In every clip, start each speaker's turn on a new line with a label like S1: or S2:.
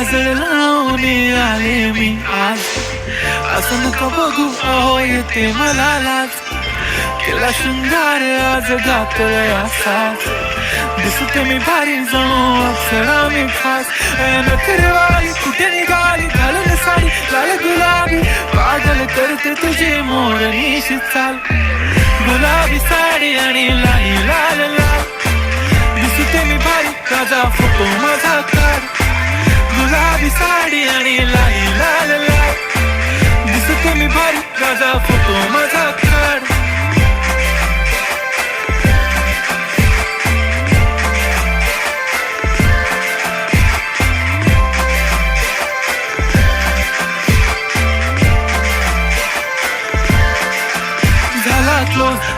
S1: काजळ लावून आले मी आज. असं नको बघू अहो येते मला लाज. केला शृंगार आज घातलाय असाच. दिसते मी भारी जणू अक्षरा मी खास. नखरवाली कुठे निघाली घालून साडी लाल गुलाबी. पागल करते तुझी मोरणीशी चाल. गुलाबी साडी आणि लाली लाल लाल. दिसते मी भारी राजा फोटो माझा काढ. गुलाबी साडी आणि लाली लाल लाल. दिसते मी भारी राजा फोटो माझा काढ.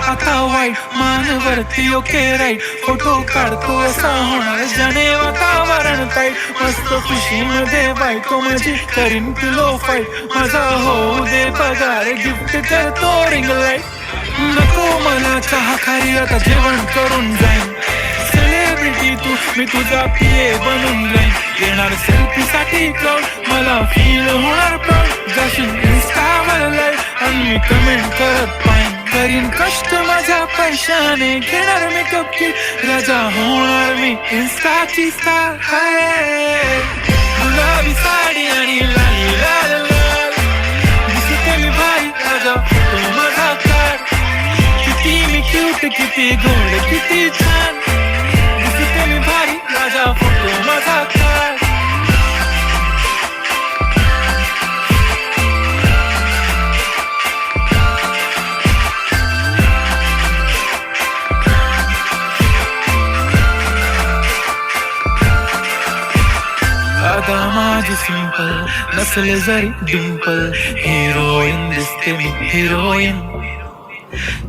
S1: आता वाईट मानवरती ओके राईट. फोटो काढतो असा होणार जने वातावरण टाईट. मस्त खुशीमध्ये बायको माझी करीन पिलो फाईट. माझा होऊ दे पगार गिफ्ट करतो रिंग लाईट. नको मला चहा खारी आता जेवण करून जाईन. सेलिब्रिटी तू मी तुझा पिये बनून जाईन. येणार सेल्फी साठी क्राऊड मला फील होणार प्राऊड. जाशील इंस्टावर लाईव्ह आणि मी कमेंट करत पाहिन. करीन कष्ट माझ्या पैशाने घेणार मेकअप किट. राजा होणार मी इंस्टाची स्टार. गुलाबी साडी आणि लाली लाल लाल. दिसते मी भारी राजा फोटो माझा काढ. किती मी क्यूट किती गोड किती छान. दिसते मी भारी राजा फोटो माझा काढ. आता माझी सिंपल नसले जरी डिंपल. हिरोईन दिसते मी हिरोईन.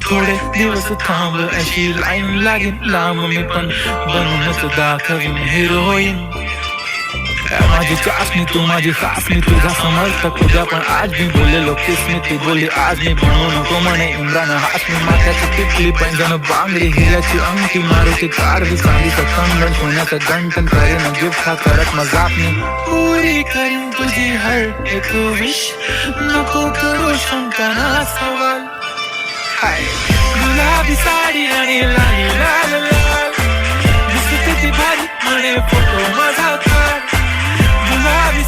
S1: थोडे दिवस थांब अशी लाईन लागेल लांब. मी पण बनूनच दाखवीन हिरोईन. माझी चाचणी तू माझी खासणी. तुझा समर्थक उद्या पण आज मी बोललेलो किसमी. ती बोलली आज मी बनवू नको म्हणे इम्रान हासमी. माथ्याची टिकली पैंजण बांगडी हिऱ्याची अंगठी. मारुती कारवी चांदीचं कंगण सोन्याचं गंटन. करेन गिफ्ट हा करत मग आपली पुरी करीन तुझी हर एक विश. नको करू शंकाना सवाल. गुलाबी साडी आणि लाली लाल लाल. दिसते ती भारी म्हणे फोटो माझा काढ. गुलाबी